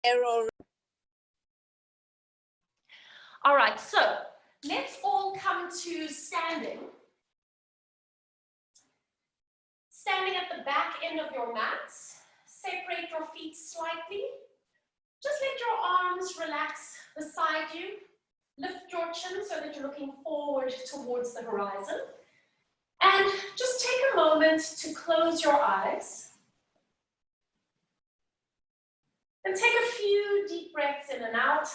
Arrow. All right, so let's all come to standing. Standing at the back end of your mats, separate your feet slightly. Just let your arms relax beside you. Lift your chin so that you're looking forward towards the horizon. And just take a moment to close your eyes. And take a few deep breaths in and out.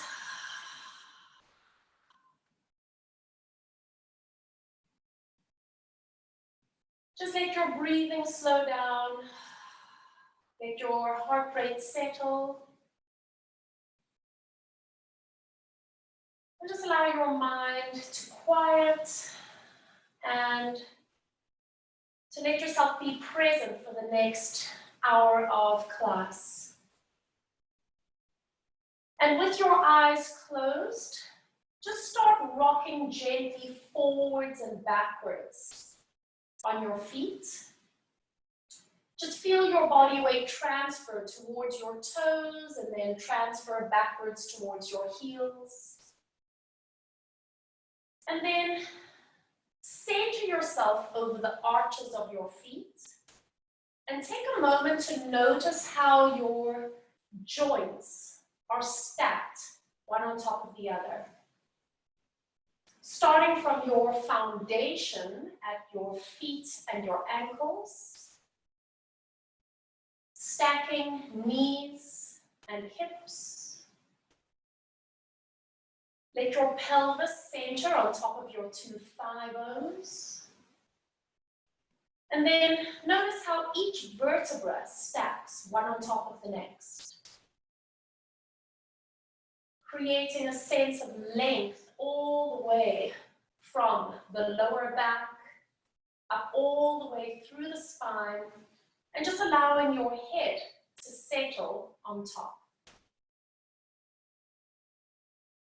Just let your breathing slow down. Let your heart rate settle. And just allow your mind to quiet and to let yourself be present for the next hour of class. And with your eyes closed, just start rocking gently forwards and backwards on your feet. Just feel your body weight transfer towards your toes and then transfer backwards towards your heels. And then center yourself over the arches of your feet and take a moment to notice how your joints are stacked one on top of the other. Starting from your foundation at your feet and your ankles, stacking knees and hips. Let your pelvis center on top of your two thigh bones. And then notice how each vertebra stacks one on top of the next, creating a sense of length all the way from the lower back up all the way through the spine, and just allowing your head to settle on top.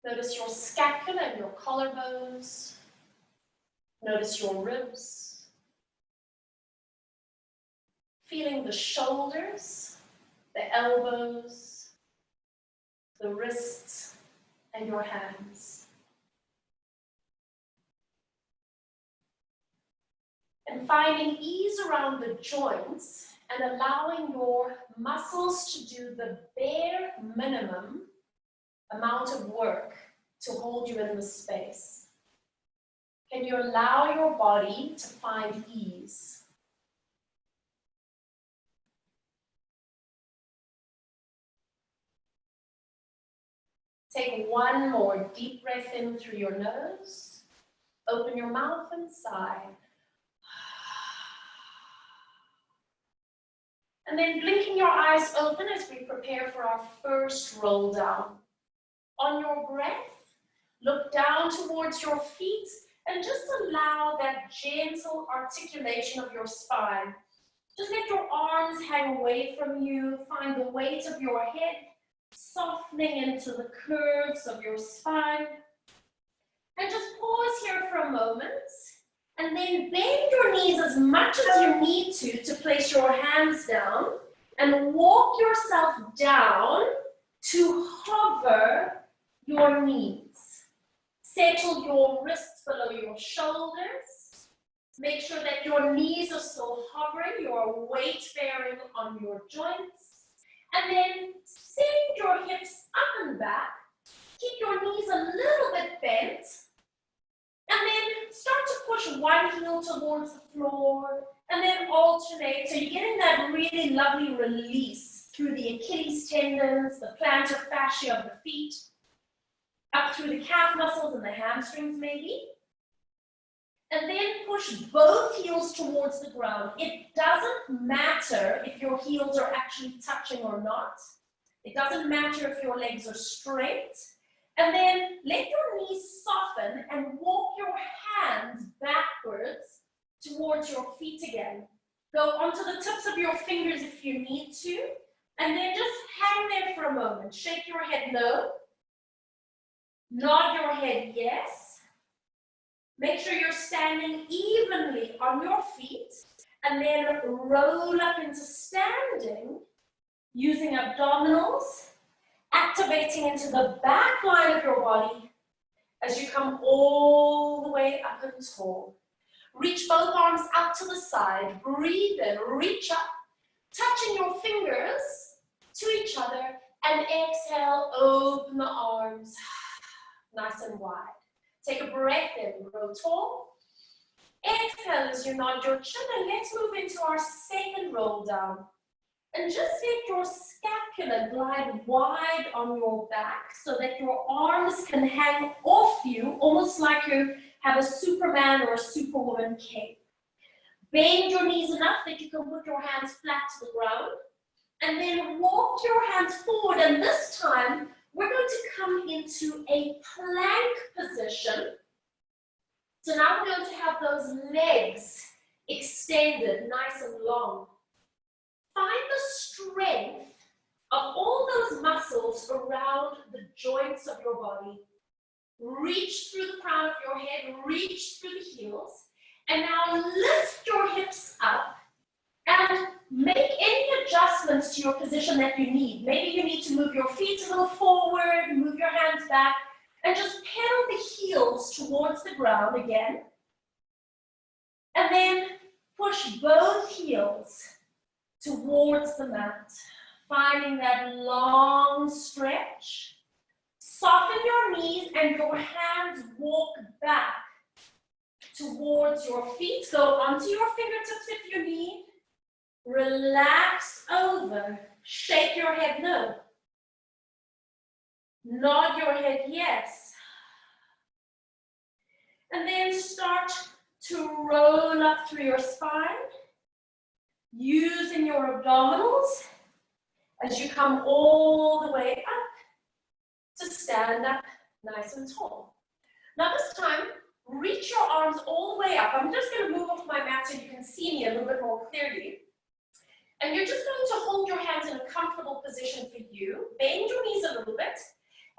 Notice your scapula and your collarbones. Notice your ribs. Feeling the shoulders, the elbows, the wrists, and your hands. And finding ease around the joints and allowing your muscles to do the bare minimum amount of work to hold you in the space. Can you allow your body to find ease? Take one more deep breath in through your nose. Open your mouth and sigh. And then blinking your eyes open as we prepare for our first roll down. On your breath, look down towards your feet and just allow that gentle articulation of your spine. Just let your arms hang away from you. Find the weight of your head softening into the curves of your spine. And just pause here for a moment. And then bend your knees as much as you need to place your hands down and walk yourself down to hover your knees. Settle your wrists below your shoulders. Make sure that your knees are still hovering, you are weight bearing on your joints. And then send your hips up and back. Keep your knees a little bit bent. And then start to push one heel towards the floor and then alternate. So you're getting that really lovely release through the Achilles tendons, the plantar fascia of the feet, up through the calf muscles and the hamstrings maybe. And then push both heels towards the ground. It doesn't matter if your heels are actually touching or not. It doesn't matter if your legs are straight. And then let your knees soften and walk your hands backwards towards your feet again. Go onto the tips of your fingers if you need to. And then just hang there for a moment. Shake your head no. Nod your head yes. Make sure you're standing evenly on your feet. And then roll up into standing using abdominals activating into the back line of your body as you come all the way up and tall. Reach both arms out to the side. Breathe in, reach up, touching your fingers to each other, and exhale, open the arms nice and wide. Take a breath in, grow tall. Exhale as you nod your chin, and let's move into our second roll down. And just let your scapula glide wide on your back so that your arms can hang off you, almost like you have a Superman or a Superwoman cape. Bend your knees enough that you can put your hands flat to the ground. And then walk your hands forward, and this time we're going to come into a plank position. So now we're going to have those legs extended nice and long. Find the strength of all those muscles around the joints of your body. Reach through the crown of your head, reach through the heels, and now lift your hips up and make any adjustments to your position that you need. Maybe you need to move your feet a little forward, move your hands back, and just pedal the heels towards the ground again. And then push both heels towards the mat, finding that long stretch. Soften your knees and your hands walk back towards your feet. Go onto your fingertips if you need. Relax over. Shake your head no. Nod your head yes. And then start to roll up through your spine, using your abdominals as you come all the way up to stand up nice and tall. Now this time, reach your arms all the way up. I'm just going to move off my mat so you can see me a little bit more clearly. And you're just going to hold your hands in a comfortable position for you. Bend your knees a little bit.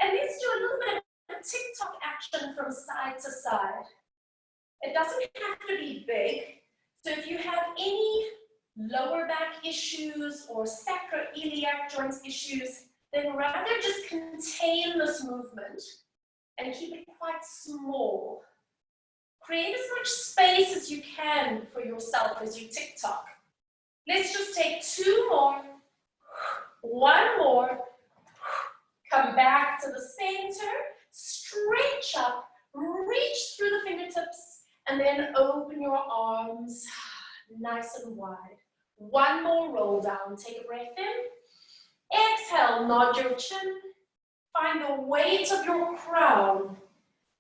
And let's do a little bit of a tick-tock action from side to side. It doesn't have to be big. So if you have any lower back issues or sacroiliac joints issues, then rather just contain this movement and keep it quite small. Create as much space as you can for yourself as you tick-tock. Let's just take 2 more, 1 more, come back to the center, stretch up, reach through the fingertips, and then open your arms nice and wide. 1 more roll down, take a breath in, exhale, nod your chin, find the weight of your crown,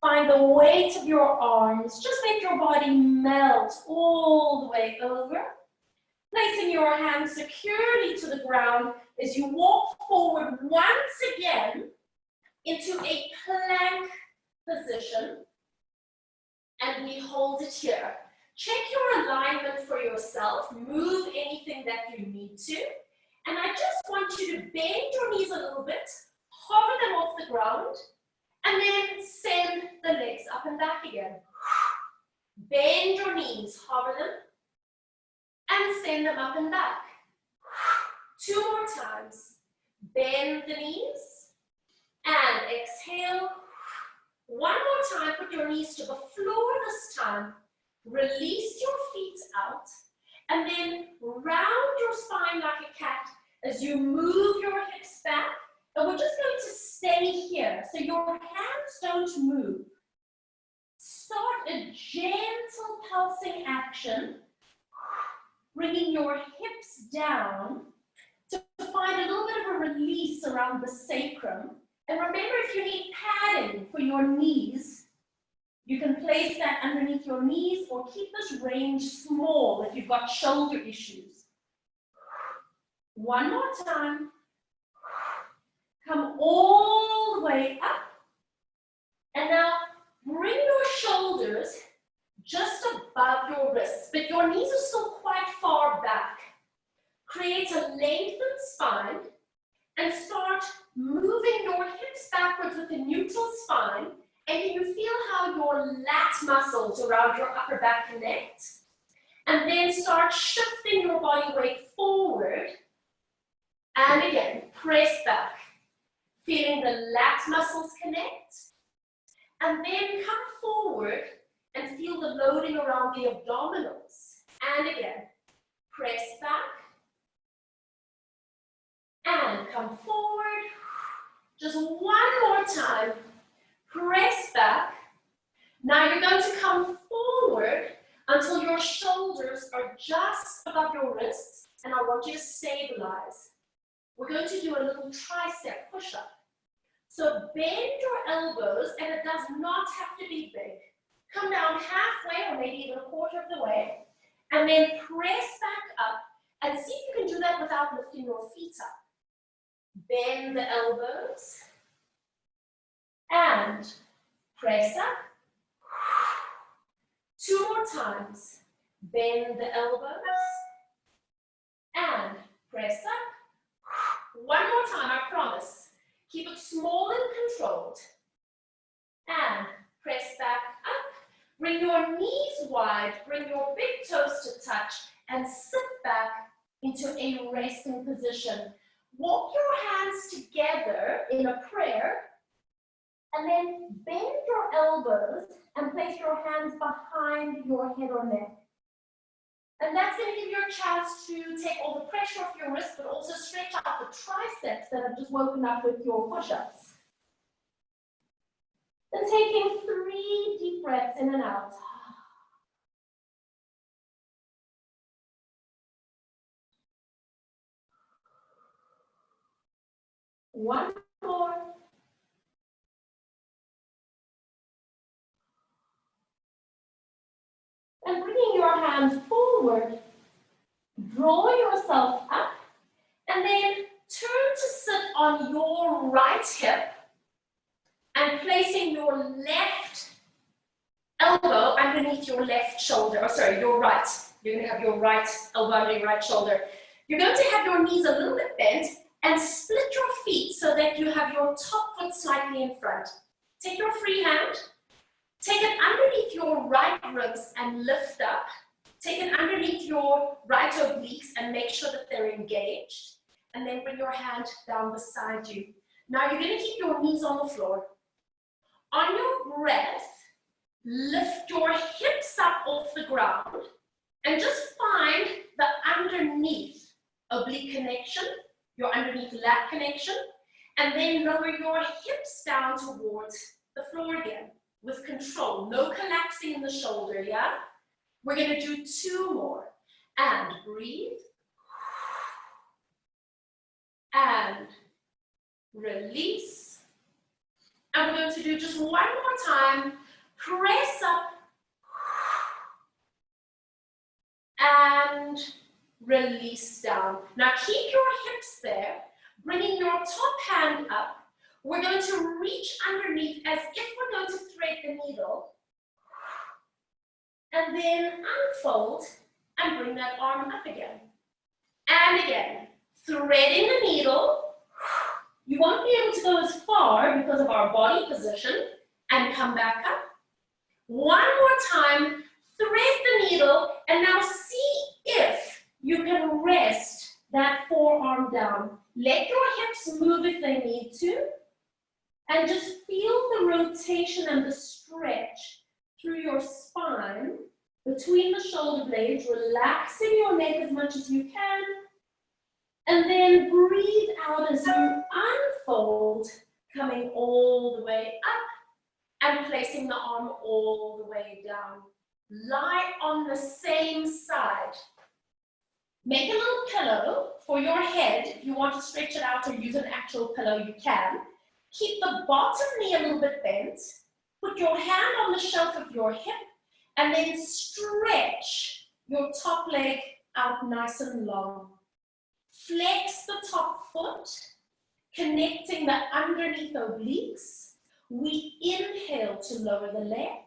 find the weight of your arms, just make your body melt all the way over. Placing your hands securely to the ground as you walk forward once again into a plank position, and we hold it here. Check your alignment for yourself, move anything that you need to, and I just want you to bend your knees a little bit, hover them off the ground, and then send the legs up and back again. Bend your knees, hover them, and send them up and back. 2 more times. Bend the knees and exhale. 1 more time, put your knees to the floor this time. Release your feet out and then round your spine like a cat as you move your hips back. And we're just going to stay here so your hands don't move. Start a gentle pulsing action, bringing your hips down to find a little bit of a release around the sacrum. And remember, if you need padding for your knees, you can place that underneath your knees or keep this range small if you've got shoulder issues. 1 more time. Come all the way up. And now bring your shoulders just above your wrists, but your knees are still quite far back. Create a lengthened spine and start moving your hips backwards with a neutral spine. And can you feel how your lat muscles around your upper back connect? And then start shifting your body weight forward. And again, press back. Feeling the lat muscles connect. And then come forward and feel the loading around the abdominals. And again, press back. And come forward. Just one more time. Press back. Now you're going to come forward until your shoulders are just above your wrists, and I want you to stabilize. We're going to do a little tricep push-up. So bend your elbows, and it does not have to be big. Come down halfway or maybe even a quarter of the way, and then press back up, and see if you can do that without lifting your feet up. Bend the elbows, and press up. 2 more times. Bend the elbows, and press up. 1 more time, I promise. Keep it small and controlled. And press back up. Bring your knees wide, bring your big toes to touch, and sit back into a resting position. Walk your hands together in a prayer, and then bend your elbows and place your hands behind your head or neck. And that's going to give you a chance to take all the pressure off your wrist, but also stretch out the triceps that have just woken up with your push-ups. Then taking 3 deep breaths in and out. One more. And bringing your hands forward, draw yourself up, and then turn to sit on your right hip and placing your left elbow underneath your left shoulder, your right. You're going to have your right elbow under your right shoulder. You're going to have your knees a little bit bent and split your feet so that you have your top foot slightly in front. Take your free hand, take it underneath your right ribs and lift up. Take it underneath your right obliques and make sure that they're engaged. And then bring your hand down beside you. Now you're going to keep your knees on the floor. On your breath, lift your hips up off the ground and just find the underneath oblique connection, your underneath lat connection, and then lower your hips down towards the floor again with control. No collapsing in the shoulder, yeah? We're going to do 2 more. And breathe. And release. And we're going to do just 1 more time. Press up. And release down. Now keep your hips there. Bringing your top hand up. We're going to reach underneath as if we're going to thread the needle. And then unfold and bring that arm up again. And again, threading the needle. You won't be able to go as far because of our body position, and come back up. 1 more time, thread the needle, and now see if you can rest that forearm down. Let your hips move if they need to, and just feel the rotation and the stretch through your spine, between the shoulder blades, relaxing your neck as much as you can, and then breathe out as you unfold, coming all the way up and placing the arm all the way down. Lie on the same side. Make a little pillow for your head. If you want to stretch it out or use an actual pillow, you can. Keep the bottom knee a little bit bent. Put your hand on the shelf of your hip, and then stretch your top leg out nice and long. Flex the top foot, connecting the underneath obliques. We inhale to lower the leg.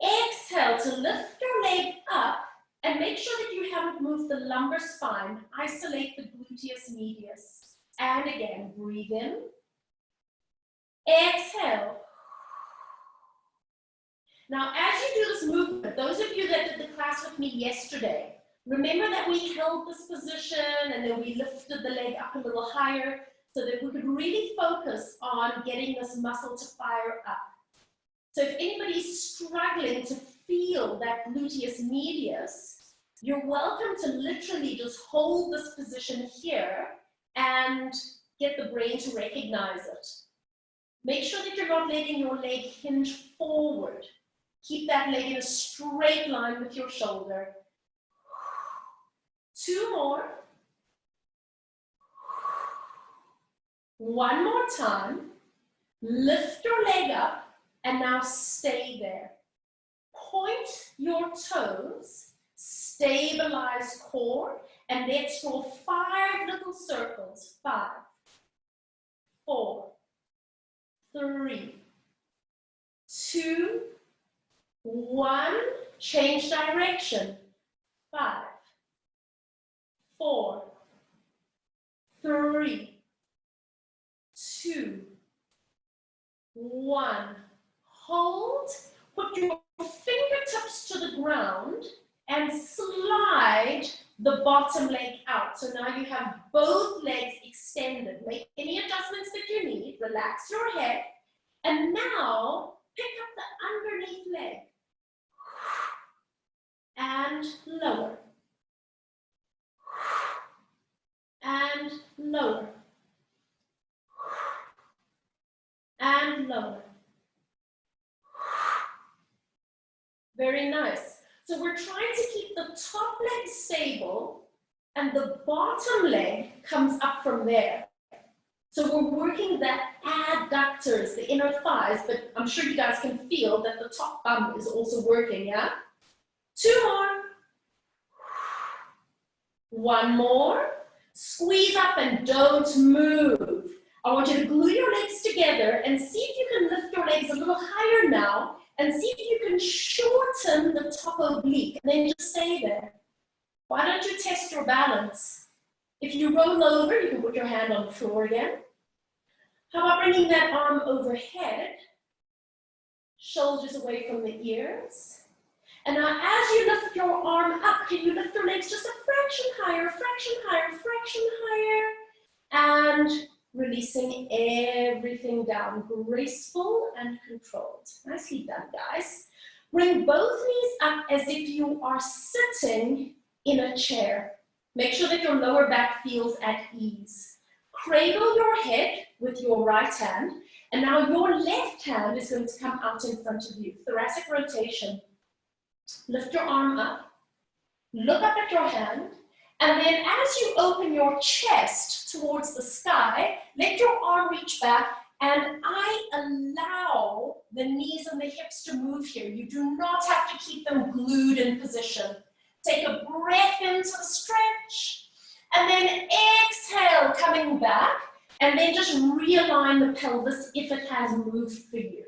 Exhale to lift your leg up, and make sure that you haven't moved the lumbar spine. Isolate the gluteus medius. And again, breathe in. Exhale. Now, as you do this movement, those of you that did the class with me yesterday, remember that we held this position and then we lifted the leg up a little higher. so that we could really focus on getting this muscle to fire up. So if anybody's struggling to feel that gluteus medius, you're welcome to literally just hold this position here and get the brain to recognize it. Make sure that you're not letting your leg hinge forward. Keep that leg in a straight line with your shoulder. 2 more. 1 more time. Lift your leg up and now stay there. Point your toes, stabilize core, and let's draw 5 little circles. 5, 4, 3, 2, 1. Change direction. 5, 4, 3, 2, 1. Hold. Put your fingertips to the ground and slide the bottom leg out. So now you have both legs extended. Make any adjustments that you need. Relax your head. And now pick up the underneath leg. And lower. And lower. And lower. Very nice. So we're trying to keep the top leg stable and the bottom leg comes up from there. So we're working the adductors, the inner thighs, but I'm sure you guys can feel that the top bum is also working, yeah? 2 more. 1 more. Squeeze up and don't move. I want you to glue your legs together and see if you can lift your legs a little higher now and see if you can shorten the top oblique and then just stay there. Why don't you test your balance? If you roll over, you can put your hand on the floor again. How about bringing that arm overhead, shoulders away from the ears. And now as you lift your arm up, can you lift your legs just a fraction higher, fraction higher, fraction higher, and releasing everything down, graceful and controlled. Nicely done, guys. Bring both knees up as if you are sitting in a chair. Make sure that your lower back feels at ease. Cradle your head with your right hand, and now your left hand is going to come out in front of you. Thoracic rotation. Lift your arm up, look up at your hand, and then as you open your chest towards the sky, let your arm reach back, and I allow the knees and the hips to move here. You do not have to keep them glued in position. Take a breath into the stretch, and then exhale, coming back, and then just realign the pelvis if it has moved for you.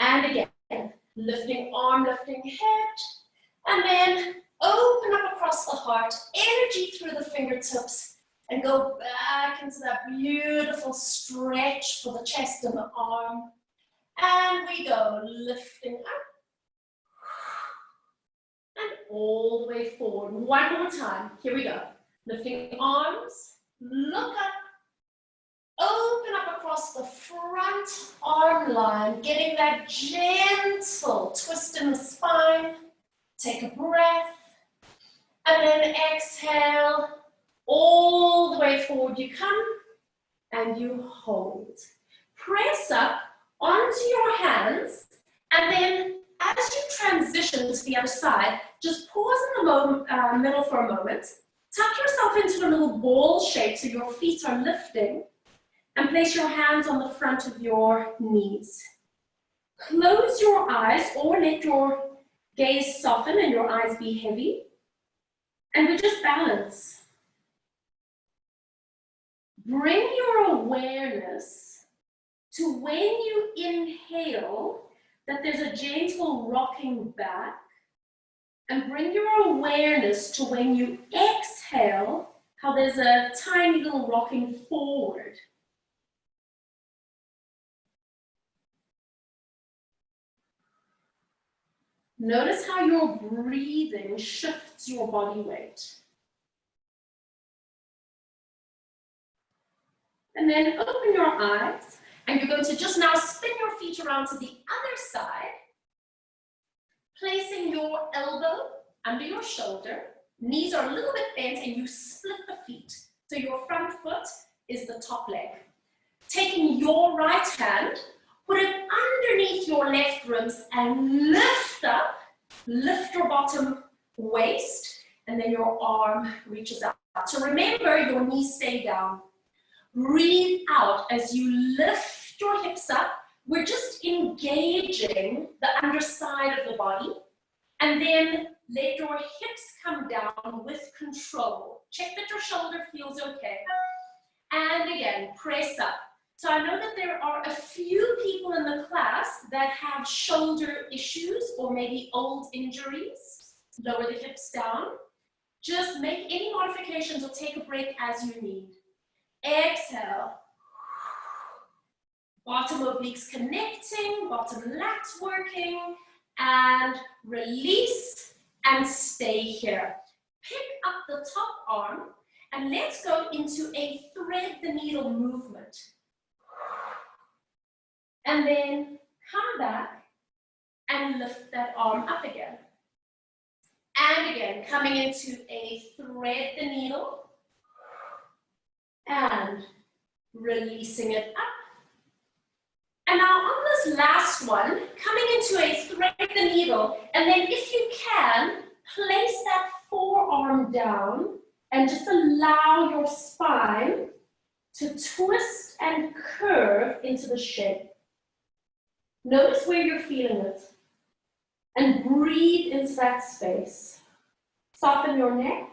And again, lifting arm, lifting head, and then open up across the heart, energy through the fingertips, and go back into that beautiful stretch for the chest and the arm. And we go lifting up and all the way forward. 1 more time. Here we go. Lifting arms, look up, open up across the front arm line, getting that gentle twist in the spine. Take a breath, and then exhale, all the way forward you come, and you hold. Press up onto your hands, and then as you transition to the other side, just pause in the middle for a moment, tuck yourself into a little ball shape so your feet are lifting, and place your hands on the front of your knees. Close your eyes or let your gaze soften and your eyes be heavy. And we just balance. Bring your awareness to when you inhale, that there's a gentle rocking back. And bring your awareness to when you exhale, how there's a tiny little rocking forward. Notice how your breathing shifts your body weight. And then open your eyes. And you're going to just now spin your feet around to the other side, placing your elbow under your shoulder. Knees are a little bit bent and you split the feet. So your front foot is the top leg. Taking your right hand, put it underneath your left ribs and lift up. Lift your bottom waist and then your arm reaches out. So remember, your knees stay down. Breathe out as you lift your hips up. We're just engaging the underside of the body. And then let your hips come down with control. Check that your shoulder feels okay. And again, press up. So I know that there are a few people in the class that have shoulder issues or maybe old injuries. Lower the hips down. Just make any modifications or take a break as you need. Exhale. Bottom obliques connecting, bottom lats working, and release and stay here. Pick up the top arm and let's go into a thread the needle movement. And then come back and lift that arm up again. And again, coming into a thread the needle and releasing it up. And now on this last one, coming into a thread the needle, and then if you can, place that forearm down and just allow your spine to twist and curve into the shape. Notice where you're feeling it. And breathe into that space. Soften your neck.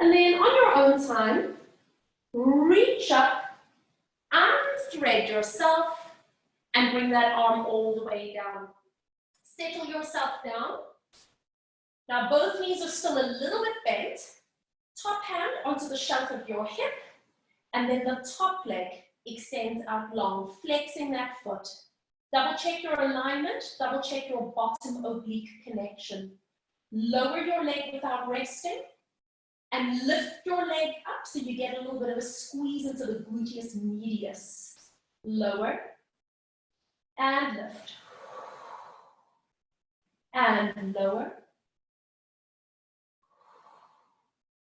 And then on your own time, reach up, unthread yourself, and bring that arm all the way down. Settle yourself down. Now both knees are still a little bit bent. Top hand onto the shelf of your hip, and then the top leg extends out long, flexing that foot. Double check your alignment, double check your bottom oblique connection. Lower your leg without resting. And lift your leg up so you get a little bit of a squeeze into the gluteus medius. Lower and lift. And lower.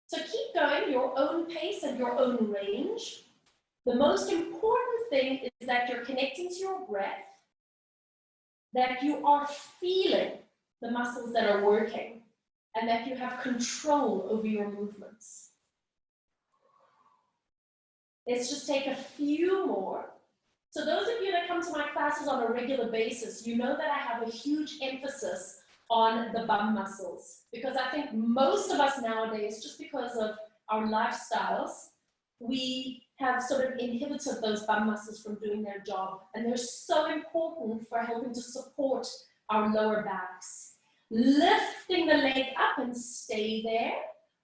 So keep going your own pace and your own range. The most important thing is that you're connecting to your breath, that you are feeling the muscles that are working, and that you have control over your movements. Let's just take a few more. So those of you that come to my classes on a regular basis, you know that I have a huge emphasis on the bum muscles, because I think most of us nowadays, just because of our lifestyles, we have sort of inhibited those bum muscles from doing their job. And they're so important for helping to support our lower backs. Lifting the leg up and stay there.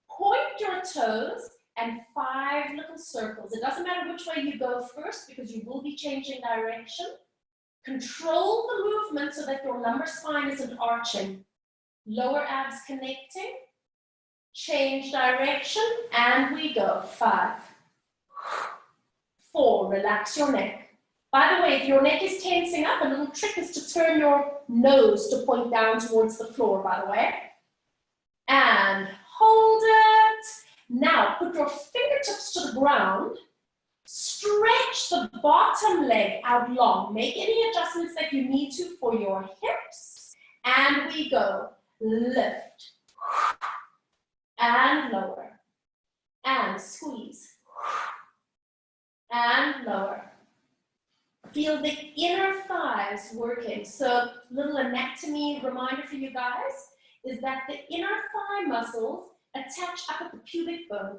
Point your toes and 5 little circles. It doesn't matter which way you go first because you will be changing direction. Control the movement so that your lumbar spine isn't arching. Lower abs connecting. Change direction and we go. 5, 4, relax your neck. By the way, if your neck is tensing up, a little trick is to turn your nose to point down towards the floor, by the way. And hold it. Now, put your fingertips to the ground. Stretch the bottom leg out long. Make any adjustments that you need to for your hips. And we go. Lift. And lower. And squeeze. And lower. Feel the inner thighs working. So, little anatomy reminder for you guys is that the inner thigh muscles attach up at the pubic bone.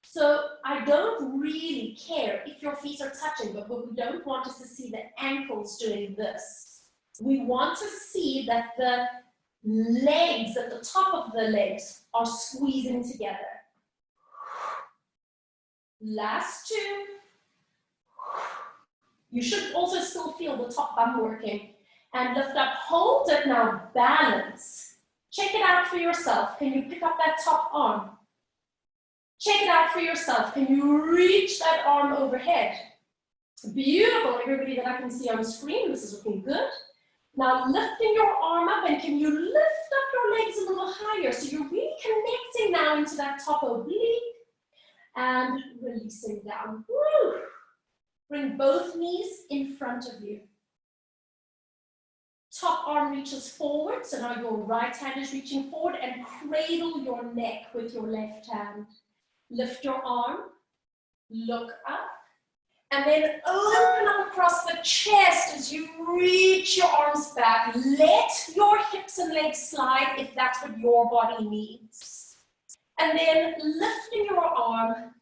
So, I don't really care if your feet are touching, but what we don't want is to see the ankles doing this. We want to see that the legs, at the top of the legs, are squeezing together. Last 2. You should also still feel the top bum working. And lift up, hold it now, balance. Check it out for yourself. Can you pick up that top arm? Check it out for yourself. Can you reach that arm overhead? Beautiful, everybody that I can see on screen. This is looking good. Now lifting your arm up, and can you lift up your legs a little higher? So you're really connecting now into that top oblique and releasing down. Woo! Bring both knees in front of you. Top arm reaches forward, so now your right hand is reaching forward, and cradle your neck with your left hand. Lift your arm, look up, and then open up across the chest as you reach your arms back. Let your hips and legs slide if that's what your body needs. And then lifting your arm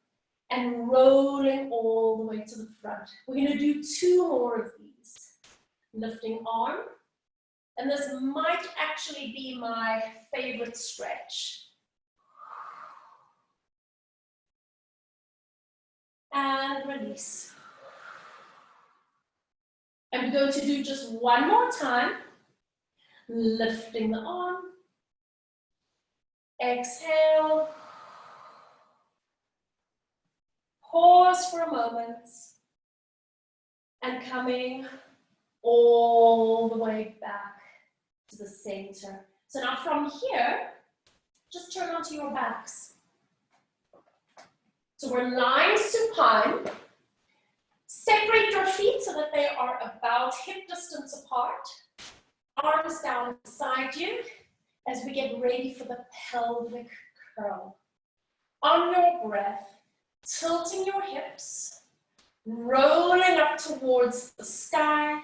and rolling all the way to the front. We're going to do 2 more of these. Lifting arm. And this might actually be my favorite stretch. And release. And we're going to do just 1 more time. Lifting the arm. Exhale. Pause for a moment. And coming all the way back to the center. So now from here, just turn onto your backs. So we're lying supine. Separate your feet so that they are about hip distance apart. Arms down beside you as we get ready for the pelvic curl. On your breath, tilting your hips, rolling up towards the sky,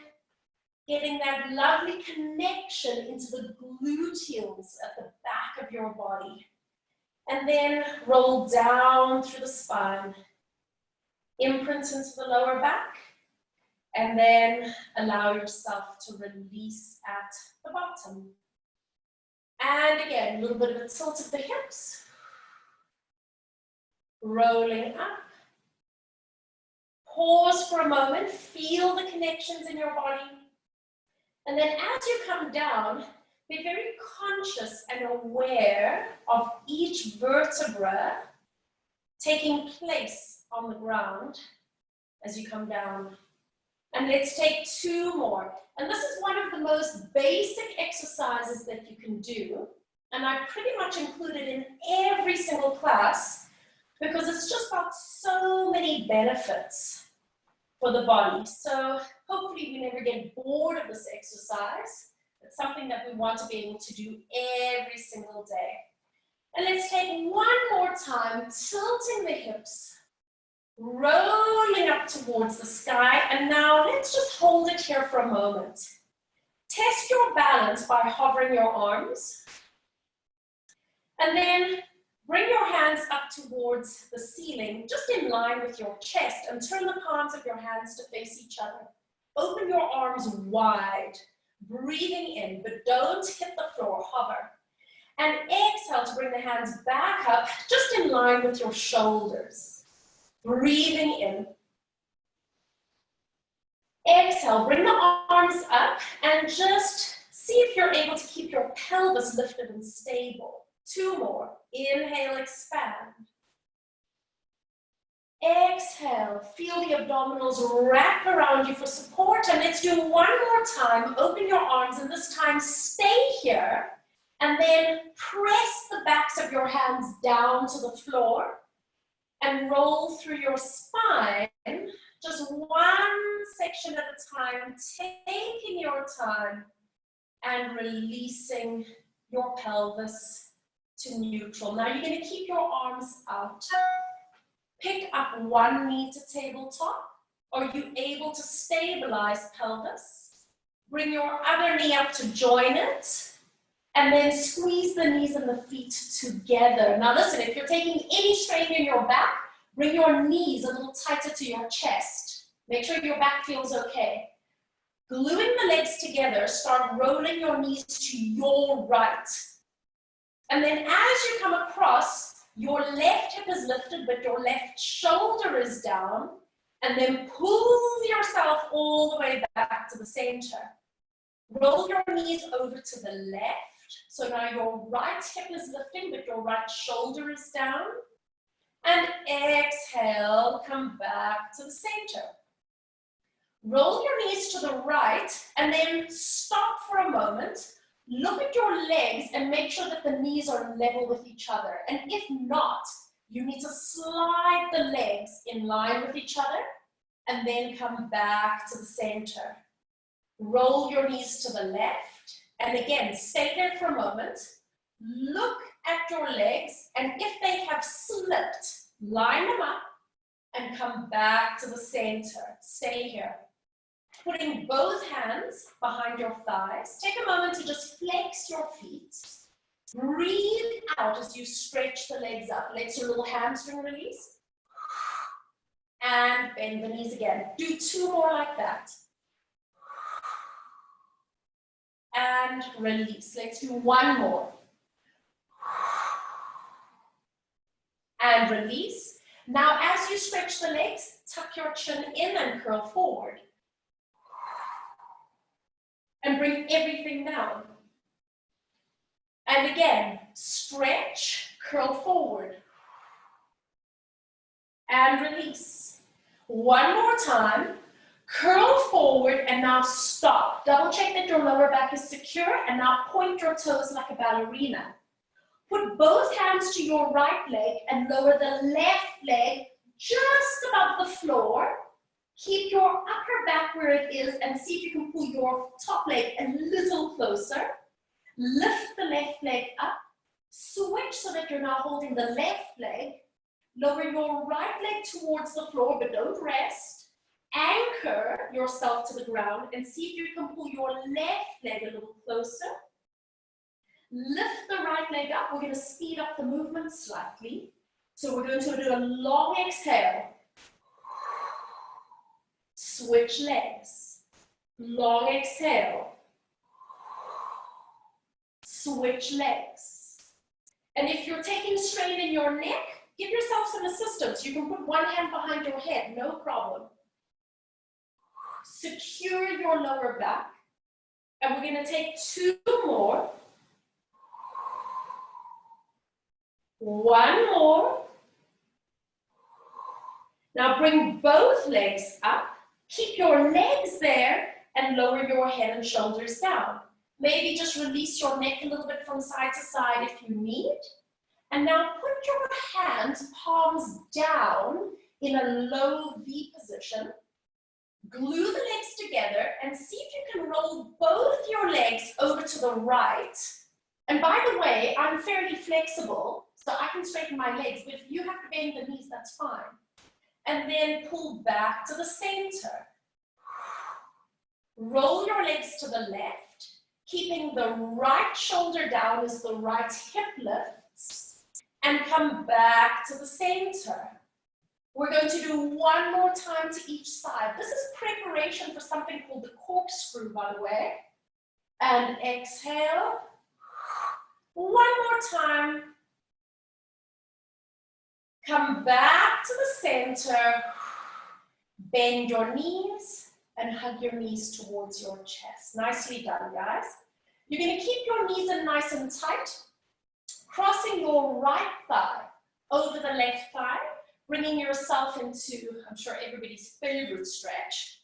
getting that lovely connection into the gluteals at the back of your body. And then roll down through the spine. Imprint into the lower back. And then allow yourself to release at the bottom. And again, a little bit of a tilt of the hips. Rolling up. Pause for a moment. Feel the connections in your body. And then as you come down, be very conscious and aware of each vertebra taking place on the ground as you come down. And let's take 2 more. And this is one of the most basic exercises that you can do. And I pretty much include it in every single class because it's just got so many benefits for the body. So hopefully we never get bored of this exercise. It's something that we want to be able to do every single day. And let's take 1 more time, tilting the hips, rolling up towards the sky. And now let's just hold it here for a moment. Test your balance by hovering your arms. And then bring your hands up towards the ceiling, just in line with your chest, and turn the palms of your hands to face each other. Open your arms wide, breathing in, but don't hit the floor, hover. And exhale to bring the hands back up, just in line with your shoulders. Breathing in. Exhale, bring the arms up, and just see if you're able to keep your pelvis lifted and stable. 2 more. Inhale, expand. Exhale, feel the abdominals wrap around you for support. And let's do 1 more time. Open your arms, and this time stay here. And then press the backs of your hands down to the floor and roll through your spine. Just 1 section at a time, taking your time and releasing your pelvis to neutral. Now you're going to keep your arms out. Pick up 1 knee to tabletop. Are you able to stabilize pelvis? Bring your other knee up to join it. And then squeeze the knees and the feet together. Now listen, if you're taking any strain in your back, bring your knees a little tighter to your chest. Make sure your back feels okay. Gluing the legs together, start rolling your knees to your right. And then as you come across, your left hip is lifted, but your left shoulder is down. And then pull yourself all the way back to the center. Roll your knees over to the left. So now your right hip is lifting, but your right shoulder is down. And exhale, come back to the center. Roll your knees to the right and then stop for a moment. Look at your legs and make sure that the knees are level with each other. And if not, you need to slide the legs in line with each other and then come back to the center. Roll your knees to the left. And again, stay there for a moment. Look at your legs, and if they have slipped, line them up and come back to the center. Stay here. Putting both hands behind your thighs. Take a moment to just flex your feet. Breathe out as you stretch the legs up. Let your little hamstring release. And bend the knees again. Do 2 more like that. And release. Let's do 1 more. And release. Now, as you stretch the legs, tuck your chin in and curl forward. And bring everything down. And again, stretch, curl forward. And release. 1 more time. Curl forward and now stop. Double check that your lower back is secure and now point your toes like a ballerina. Put both hands to your right leg and lower the left leg just above the floor. Keep your upper back where it is and see if you can pull your top leg a little closer. Lift the left leg up. Switch so that you're now holding the left leg. Lower your right leg towards the floor, but don't rest. Anchor yourself to the ground and see if you can pull your left leg a little closer. Lift the right leg up. We're going to speed up the movement slightly. So we're going to do a long exhale. Switch legs. Long exhale. Switch legs. And if you're taking strain in your neck, give yourself some assistance. You can put one hand behind your head, no problem. Secure your lower back. And we're going to take 2 more. 1 more. Now bring both legs up. Keep your legs there and lower your head and shoulders down. Maybe just release your neck a little bit from side to side if you need. And now put your hands, palms down in a low V position. Glue the legs together and see if you can roll both your legs over to the right. And by the way, I'm fairly flexible, so I can straighten my legs, but if you have to bend the knees, that's fine. And then pull back to the center. Roll your legs to the left, keeping the right shoulder down as the right hip lifts, and come back to the center. We're going to do 1 more time to each side. This is preparation for something called the corkscrew, by the way. And exhale. 1 more time. Come back to the center. Bend your knees and hug your knees towards your chest. Nicely done, guys. You're going to keep your knees in nice and tight, crossing your right thigh over the left thigh, bringing yourself into, I'm sure everybody's favorite stretch.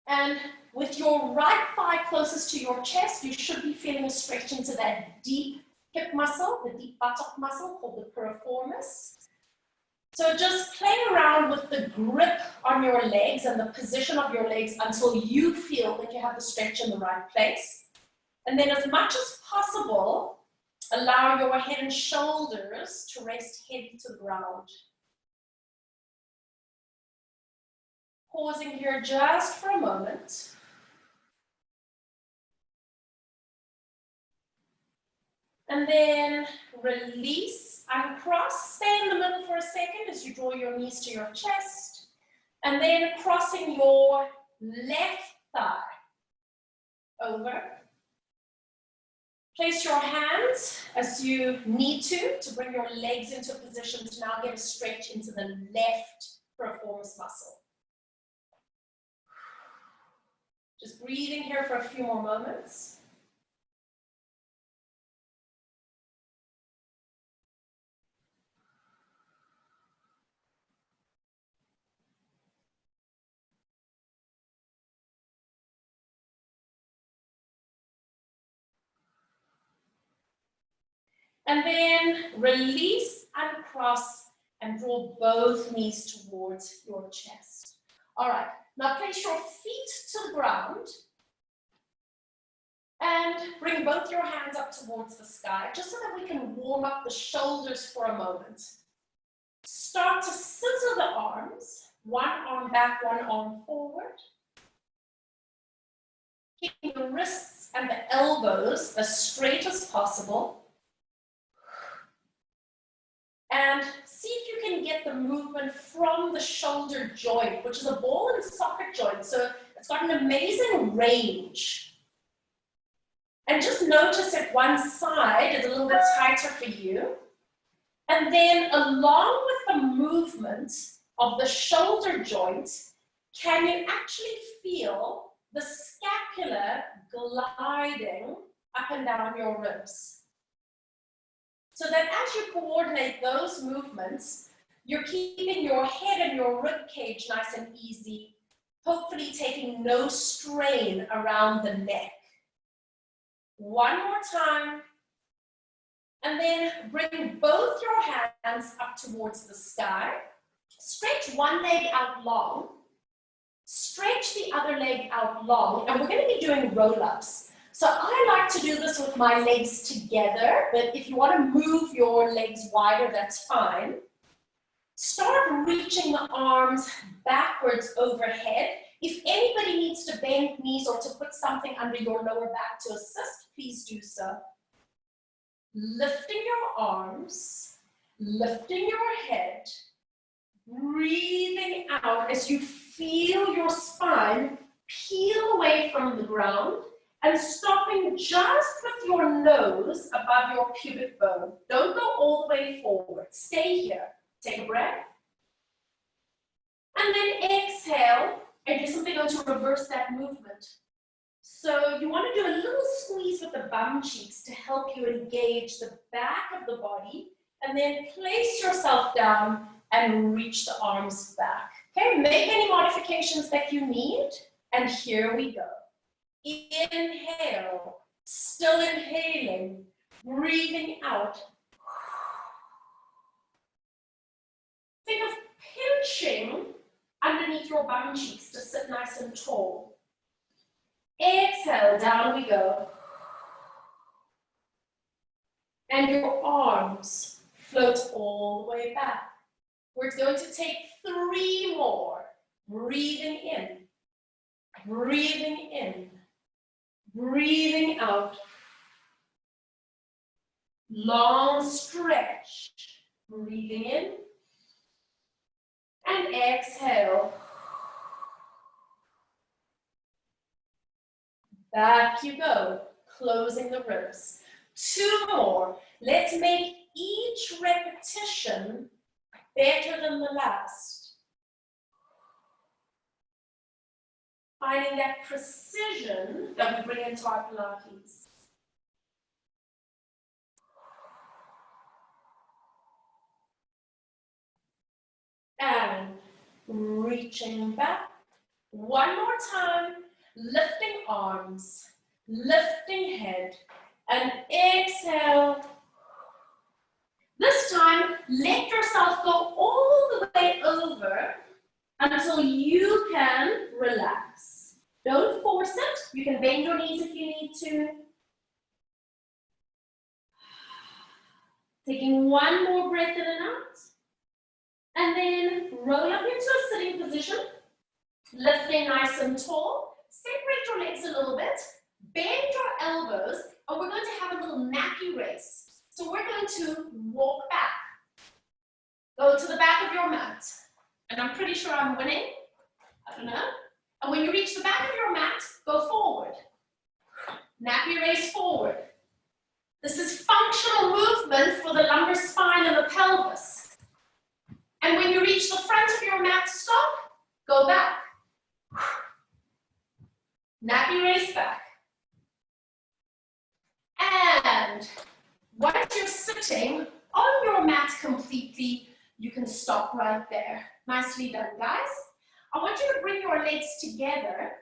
And with your right thigh closest to your chest, you should be feeling a stretch into that deep hip muscle, the deep buttock muscle called the piriformis. So just play around with the grip on your legs and the position of your legs until you feel that you have the stretch in the right place. And then as much as possible, allow your head and shoulders to rest heavy to the ground. Pausing here just for a moment. And then release, uncross, stay in the middle for a second as you draw your knees to your chest. And then crossing your left thigh over. Place your hands as you need to bring your legs into a position to now get a stretch into the left piriformis muscle. Just breathing here for a few more moments. And then release, uncross, and draw both knees towards your chest. All right, now place your feet to the ground and bring both your hands up towards the sky, just so that we can warm up the shoulders for a moment. Start to scissor the arms, one arm back, one arm forward. Keeping the wrists and the elbows as straight as possible. And see if you can get the movement from the shoulder joint, which is a ball and socket joint. So it's got an amazing range. And just notice if one side is a little bit tighter for you. And then along with the movement of the shoulder joint, can you actually feel the scapula gliding up and down your ribs? So that as you coordinate those movements, you're keeping your head and your rib cage nice and easy, hopefully taking no strain around the neck. One more time. And then bring both your hands up towards the sky. Stretch one leg out long. Stretch the other leg out long. And we're going to be doing roll-ups. So I like to do this with my legs together, but if you want to move your legs wider, that's fine. Start reaching the arms backwards overhead. If anybody needs to bend knees or to put something under your lower back to assist, please do so. Lifting your arms, lifting your head, breathing out as you feel your spine peel away from the ground and stopping just with your nose above your pubic bone. Don't go all the way forward. Stay here. Take a breath. And then exhale, and you're simply going to reverse that movement. So you want to do a little squeeze with the bum cheeks to help you engage the back of the body, and then place yourself down and reach the arms back. Okay, make any modifications that you need, and here we go. Inhale, still inhaling, breathing out. Think of pinching underneath your bum cheeks to sit nice and tall. Exhale, down we go. And your arms float all the way back. We're going to take 3 more. Breathing in, breathing in, breathing out. Long stretch. Breathing in. And exhale. Back you go, closing the ribs. 2 more. Let's make each repetition better than the last. Finding that precision that we bring into our Pilates. And reaching back. 1 more time. Lifting arms, lifting head, and exhale. This time, let yourself go all the way over until you can relax. Don't force it. You can bend your knees if you need to. Taking 1 more breath in and out. And then roll up into a sitting position. Lifting nice and tall. Separate your legs a little bit, bend your elbows, and we're going to have a little nappy race. So we're going to walk back. Go to the back of your mat. And I'm pretty sure I'm winning. I don't know. And when you reach the back of your mat, go forward. Nappy race forward. This is functional movement for the lumbar spine and the pelvis. And when you reach the front of your mat, stop, go back. Nappy race back. And once you're sitting on your mat completely, you can stop right there. Nicely done, guys. I want you to bring your legs together,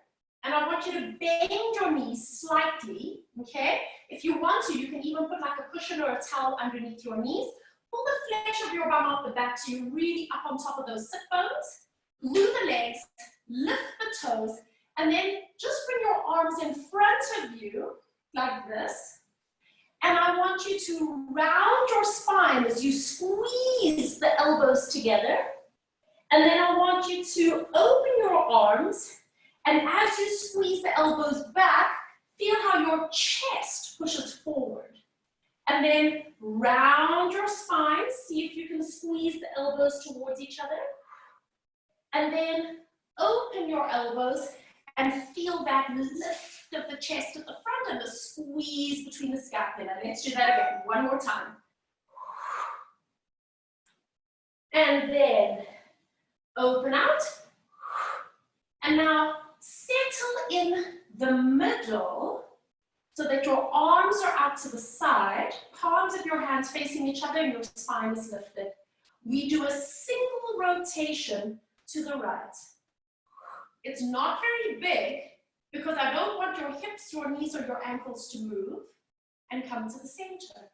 and I want you to bend your knees slightly, okay? If you want to, you can even put like a cushion or a towel underneath your knees. Pull the flesh of your bum off the back so you're really up on top of those sit bones. Glue the legs, lift the toes, and then just bring your arms in front of you like this. And I want you to round your spine as you squeeze the elbows together. And then I want you to open your arms, and as you squeeze the elbows back, feel how your chest pushes forward. And then round your spine, see if you can squeeze the elbows towards each other. And then open your elbows and feel that lift of the chest at the front and the squeeze between the scapula. Let's do that again, one more time. And then open out. And now settle in the middle so that your arms are out to the side, palms of your hands facing each other and your spine is lifted. We do a single rotation to the right. It's not very big because I don't want your hips, your knees, or your ankles to move, and come to the center.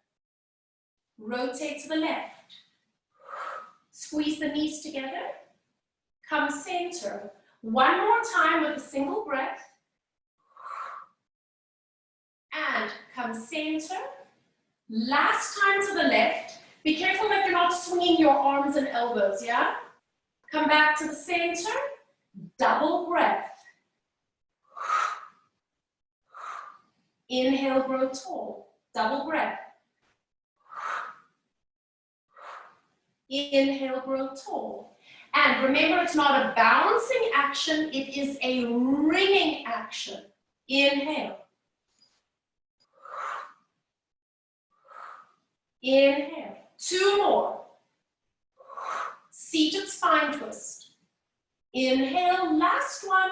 Rotate to the left. Squeeze the knees together. Come center. One more time with a single breath. And come center. Last time to the left. Be careful that you're not swinging your arms and elbows, yeah? Come back to the center. Double breath. Inhale, grow tall. Double breath. Inhale, grow tall. And remember, it's not a bouncing action, it is a ringing action. Inhale. Inhale. Two more. Seated spine twist. Inhale, last one.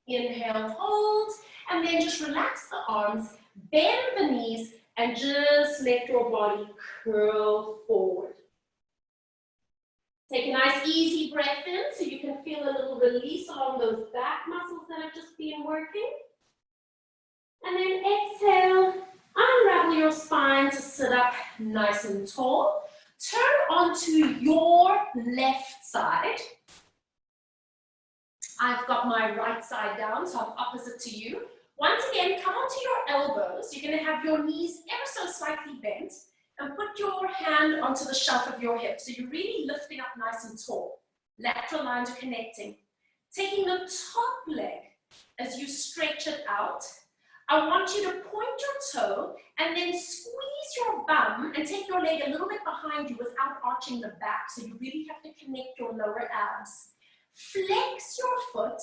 Inhale, hold, and then just relax the arms, bend the knees, and just let your body curl forward. Take a nice easy breath in so you can feel a little release along those back muscles that have just been working. And then exhale, unravel your spine to sit up nice and tall. Turn onto your left side. I've got my right side down, so I'm opposite to you. Once again, come onto your elbows. You're going to have your knees ever so slightly bent, and put your hand onto the shelf of your hip. So you're really lifting up nice and tall. Lateral lines are connecting. Taking the top leg as you stretch it out, I want you to point your toe and then squeeze your bum and take your leg a little bit behind you without arching the back. So you really have to connect your lower abs. Flex your foot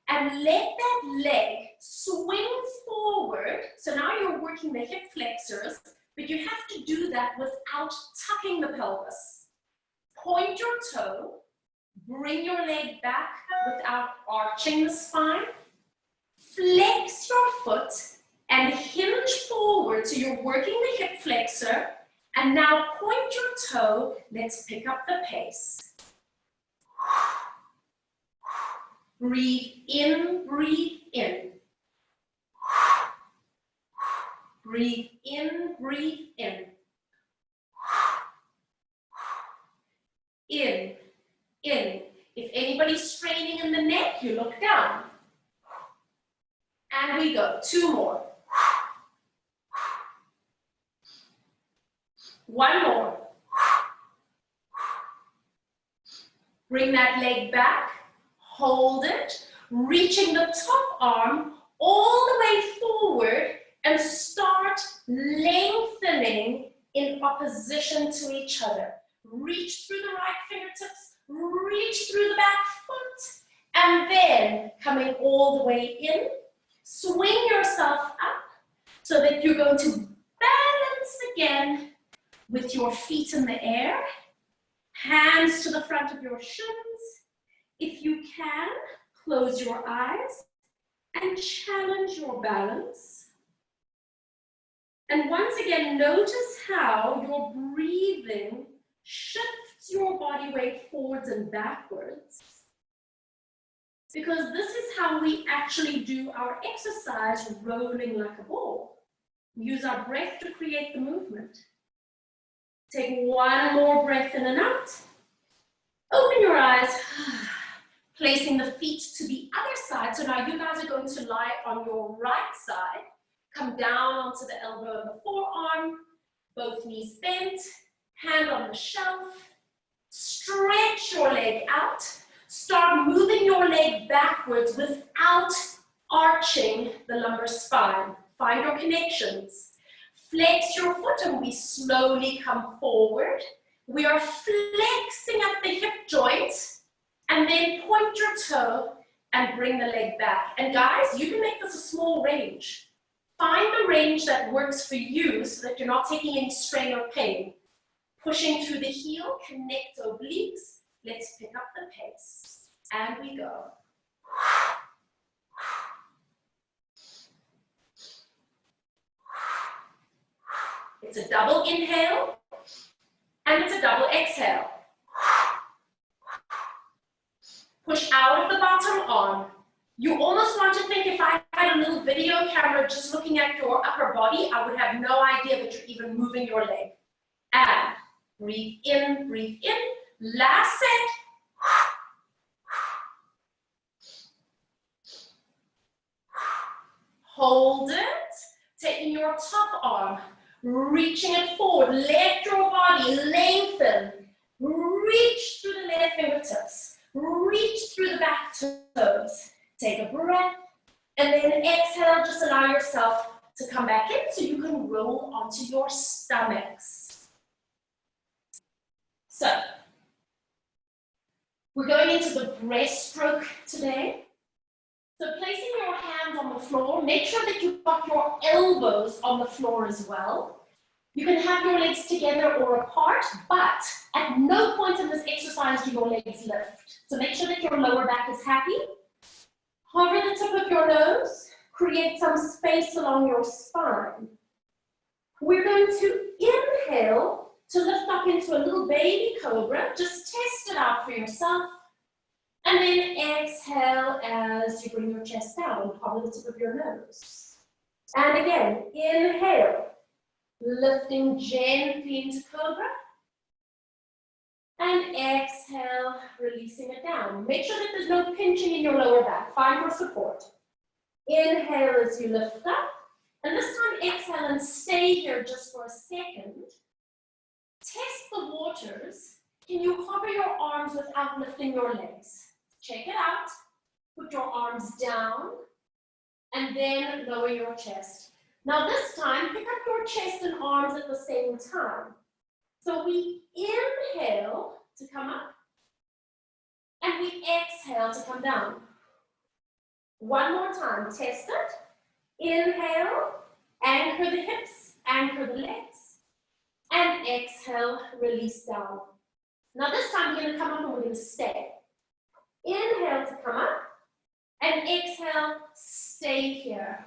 and let that leg swing forward. So now you're working the hip flexors, but you have to do that without tucking the pelvis. Point your toe, bring your leg back without arching the spine. Flex your foot and hinge forward so you're working the hip flexor. And now point your toe. Let's pick up the pace. Breathe in, breathe in. Breathe in, breathe in. In, in. If anybody's straining in the neck, you look down. And we go. Two more. One more. Bring that leg back. Hold it, reaching the top arm all the way forward and start lengthening in opposition to each other. Reach through the right fingertips, reach through the back foot, and then coming all the way in, swing yourself up so that you're going to balance again with your feet in the air, hands to the front of your shins. If you can, close your eyes and challenge your balance. And once again, notice how your breathing shifts your body weight forwards and backwards. because this is how we actually do our exercise rolling like a ball. We use our breath to create the movement. Take one more breath in and out. Open your eyes, placing the feet to the other side. So now you guys are going to lie on your right side. Come down onto the elbow and the forearm, both knees bent, hand on the shelf. Stretch your leg out. Start moving your leg backwards without arching the lumbar spine. Find your connections. Flex your foot and we slowly come forward. We are flexing up the hip joint and then point your toe and bring the leg back. And guys, you can make this a small range. Find the range that works for you so that you're not taking any strain or pain. Pushing through the heel, connect obliques. Let's pick up the pace. And we go. It's a double inhale, and it's a double exhale. Push out of the bottom arm. You almost want to think if I had a little video camera just looking at your upper body, I would have no idea that you're even moving your leg. And breathe in, breathe in. Last set. Hold it. Taking your top arm, reaching it forward. Let your body lengthen. Reach through the left fingertips. Reach through the back toes. Take a breath. And then exhale. Just allow yourself to come back in so you can roll onto your stomachs. So, we're going into the breaststroke today. So placing your hands on the floor, make sure that you've got your elbows on the floor as well. You can have your legs together or apart, but at no point in this exercise do your legs lift. So make sure that your lower back is happy. Hover the tip of your nose, create some space along your spine. We're going to inhale to lift up into a little baby cobra. Just test it out for yourself. And then exhale as you bring your chest down, hover the tip of your nose. And again, inhale, lifting gently into cobra. And exhale, releasing it down. Make sure that there's no pinching in your lower back. Find your support. Inhale as you lift up. And this time exhale and stay here just for a second. Test the waters. Can you hover your arms without lifting your legs? Check it out. Put your arms down and then lower your chest. Now this time, pick up your chest and arms at the same time. So we inhale to come up and we exhale to come down. One more time, test it. Inhale, anchor the hips, anchor the legs. And exhale, release down. Now this time we're going to come up and we're going to stay. Inhale to come up, and exhale, stay here.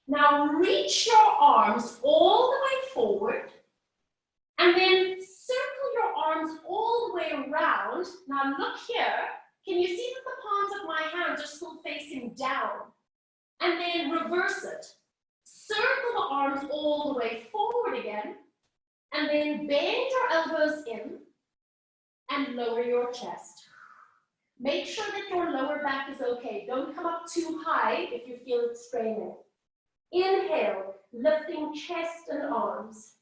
Now reach your arms all the way forward, and then circle your arms all the way around. Now look here. Can you see that the palms of my hands are still facing down? And then reverse it. Circle the arms all the way forward again, and then bend your elbows in, and lower your chest. Make sure that your lower back is okay. Don't come up too high if you feel it straining. Inhale, lifting chest and arms.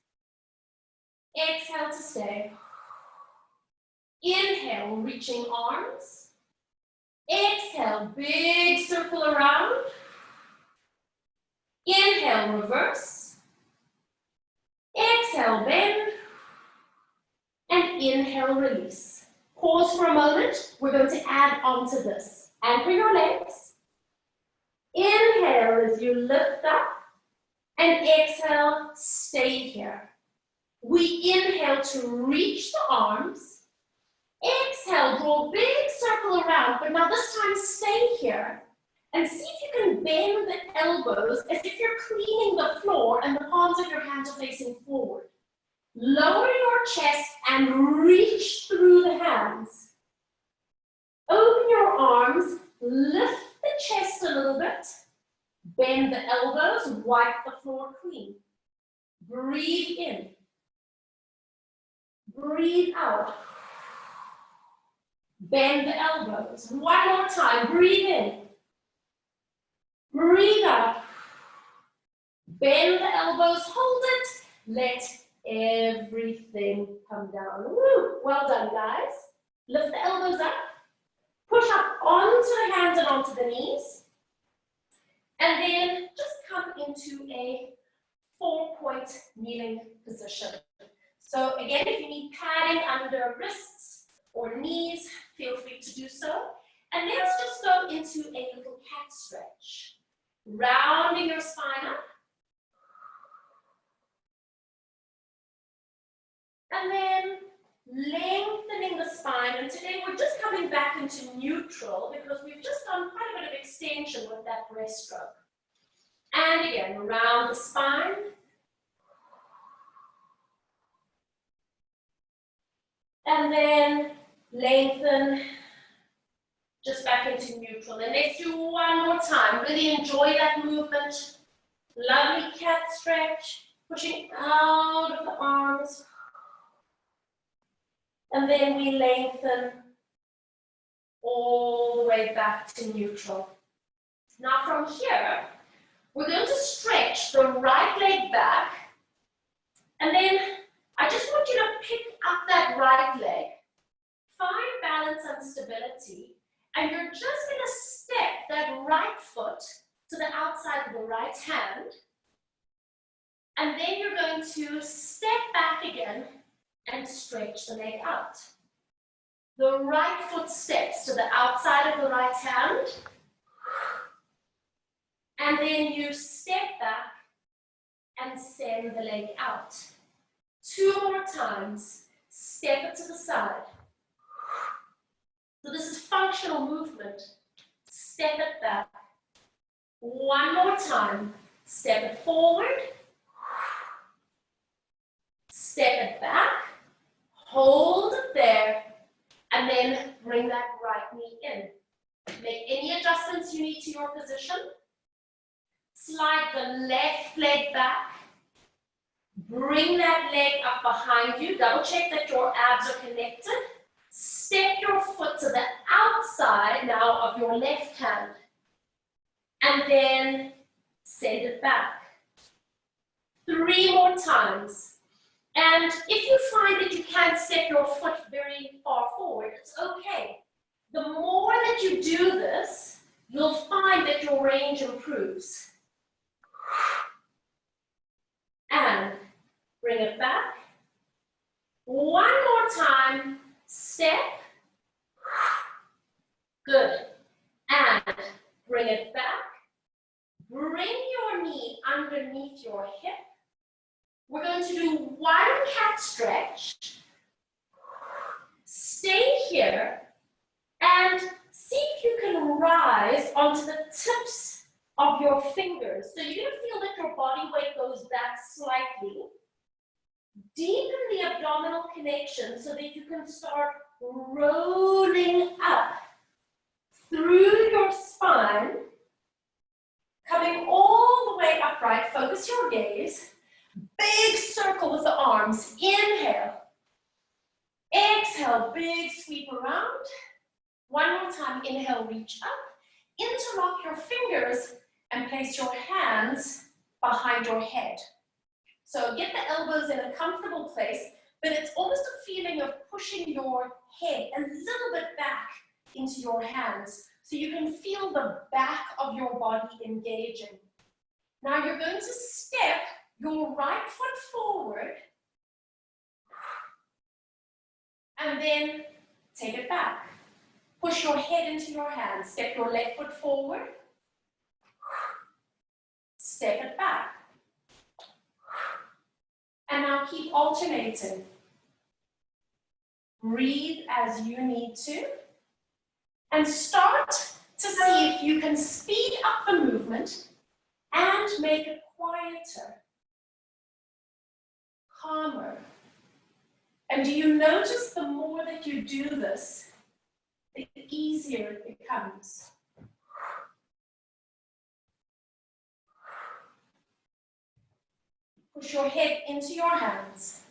Exhale to stay. Inhale, reaching arms. Exhale, big circle around. Inhale, reverse. Exhale, bend. And inhale, release. Pause for a moment. We're going to add on to this. Anchor your legs. Inhale as you lift up. And exhale, stay here. We inhale to reach the arms. Exhale, draw a big circle around. But now this time, stay here. And see if you can bend the elbows as if you're cleaning the floor and the palms of your hands are facing forward. Lower your chest and reach through the hands. Open your arms lift the chest a little bit, bend the elbows, wipe the floor clean. Breathe in. Breathe out. Bend the elbows. One more time. Breathe in. Breathe out. Bend the elbows. Hold it. Let everything come down. Woo. Well done, guys. Lift the elbows up. Push up onto the hands and onto the knees. And then just come into a 4-point kneeling position. So again, if you need padding under wrists or knees, feel free to do so. And let's just go into a little cat stretch. Rounding your spine up. And then lengthening the spine. And today we're just coming back into neutral because we've just done quite a bit of extension with that breaststroke. And again, round the spine. And then lengthen just back into neutral. And let's do one more time. Really enjoy that movement. Lovely cat stretch. Pushing out of the arms. And then we lengthen all the way back to neutral. Now from here, we're going to stretch the right leg back. And then I just want you to pick up that right leg. Find balance and stability. And you're just going to step that right foot to the outside of the right hand. And then you're going to step back again and stretch the leg out. The right foot steps to the outside of the right hand. And then you step back and send the leg out. 2 more times. Step it to the side. So this is functional movement. Step it back. 1 more time. Step it forward. Step it back. Hold it there. And then bring that right knee in. Make any adjustments you need to your position. Slide the left leg back. Bring that leg up behind you. Double check that your abs are connected. Step your foot to the outside now of your left hand. And then send it back. 3 more times. And if you find that you can't step your foot very far forward, it's okay. The more that you do this, you'll find that your range improves. And bring it back. 1 more time. Step. Good. And bring it back. Bring your knee underneath your hip. We're going to do 1 cat stretch. Stay here and see if you can rise onto the tips of your fingers. So you're going to feel that your body weight goes back slightly. Deepen the abdominal connection so that you can start rolling up through your spine, coming all the way upright. Focus your gaze. Big circle with the arms. Inhale. Exhale, big sweep around. 1 more time. Inhale, reach up. Interlock your fingers and place your hands behind your head. So get the elbows in a comfortable place, but it's almost a feeling of pushing your head a little bit back into your hands so you can feel the back of your body engaging. Now you're going to step your right foot forward and then take it back. Push your head into your hands. Step your left foot forward. Step it back. And now keep alternating. Breathe as you need to. And start to see if you can speed up the movement and make it quieter, calmer. And do you notice the more that you do this, the easier it becomes? Push your head into your hands.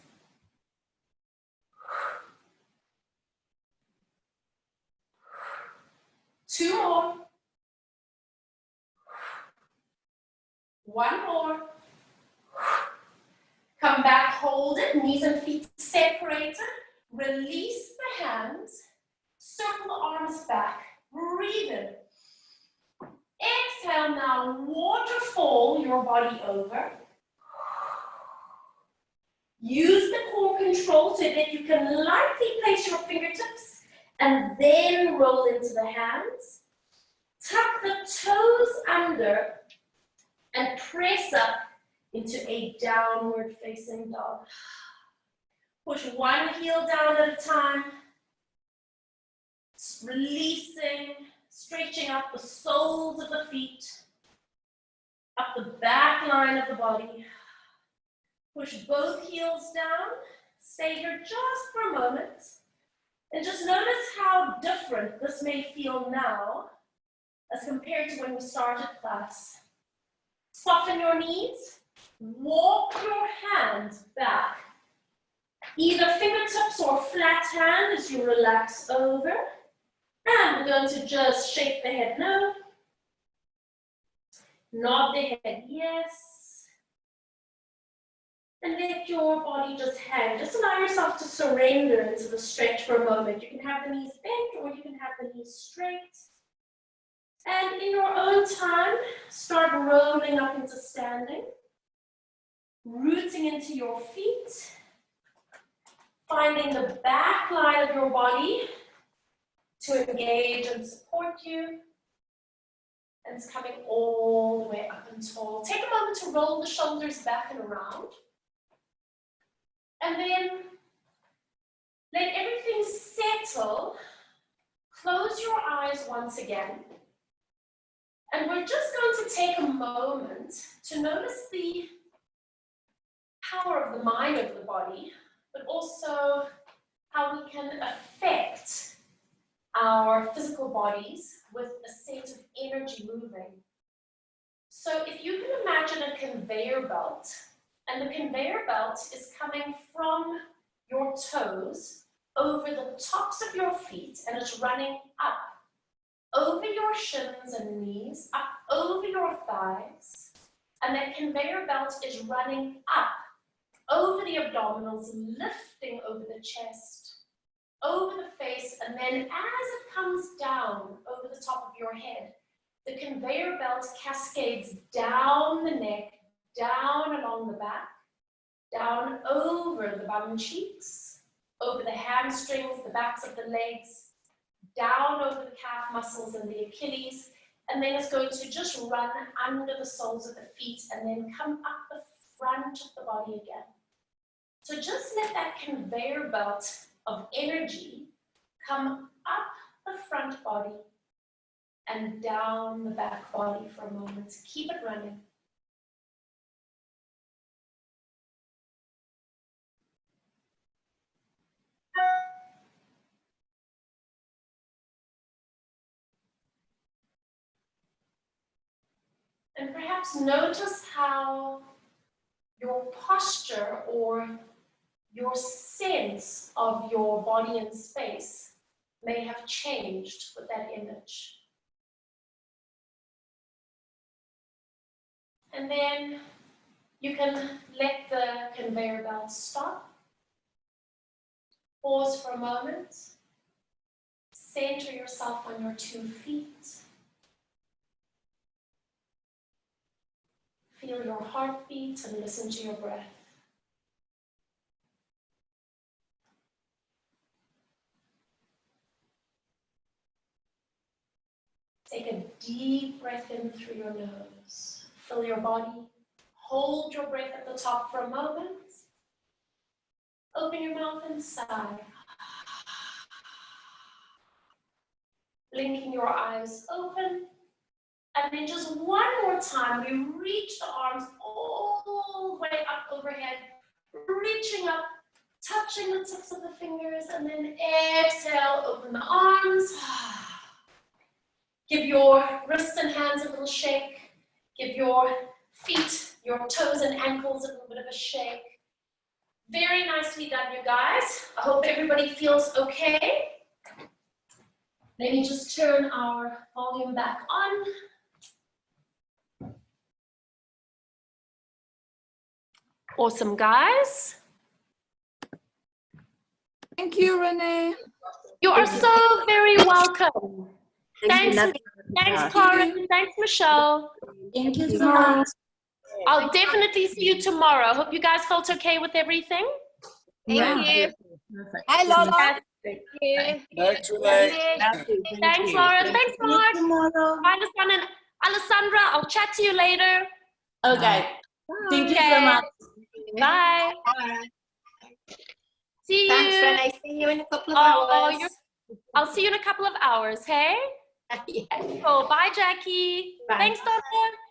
Two more. One more. Come back, hold it, knees and feet separated. Release the hands. Circle the arms back. Breathe in. Exhale now, waterfall your body over. Use the core control so that you can lightly place your fingertips and then roll into the hands. Tuck the toes under and press up into a downward facing dog. Push one heel down at a time. Releasing, stretching up the soles of the feet, up the back line of the body. Push both heels down. Stay here just for a moment. And just notice how different this may feel now as compared to when we started class. Soften your knees. Walk your hands back. Either fingertips or flat hand as you relax over. And we're going to just shake the head no. Nod the head yes. And let your body just hang. Just allow yourself to surrender into the stretch for a moment. You can have the knees bent or you can have the knees straight. And in your own time, start rolling up into standing. Rooting into your feet. Finding the back line of your body to engage and support you. And it's coming all the way up and tall. Take a moment to roll the shoulders back and around. And then let everything settle. Close your eyes once again. And we're just going to take a moment to notice the power of the mind of the body, but also how we can affect our physical bodies with a sense of energy moving. So if you can imagine a conveyor belt, and the conveyor belt is coming from your toes over the tops of your feet, and it's running up over your shins and knees, up over your thighs, and that conveyor belt is running up over the abdominals, lifting over the chest, over the face, and then as it comes down over the top of your head, the conveyor belt cascades down the neck, down along the back, down over the bum and cheeks, over the hamstrings, the backs of the legs, down over the calf muscles and the Achilles, and then it's going to just run under the soles of the feet and then come up the front of the body again. So just let that conveyor belt of energy come up the front body and down the back body for a moment. Keep it running. And perhaps notice how your posture or your sense of your body and space may have changed with that image. And then you can let the conveyor belt stop. Pause for a moment. Center yourself on your 2 feet. Feel your heartbeat and listen to your breath. Take a deep breath in through your nose. Fill your body. Hold your breath at the top for a moment. Open your mouth and sigh. Blinking your eyes open. And then just one more time, we reach the arms all the way up overhead, reaching up, touching the tips of the fingers, and then exhale, open the arms. Give your wrists and hands a little shake. Give your feet, your toes and ankles a little bit of a shake. Very nicely done, you guys. I hope everybody feels okay. Let me just turn our volume back on. Awesome, guys. Thank you, Renee. You are so very welcome. Thanks, Karen. Thanks, Michelle. Thank you so much. I'll definitely see you tomorrow. Hope you guys felt okay with everything. Thank you. Hi, Lola. Thank you. Thanks, Renee. Thanks, Laura. Thanks, Mark. Bye, Alessandra. I'll chat to you later. Okay. Thank you so much. Bye. See you. Thanks, Renee. See you in a couple of hours. I'll see you in a couple of hours, hey? Yeah. Cool. Bye, Jackie. Bye. Thanks, Doctor.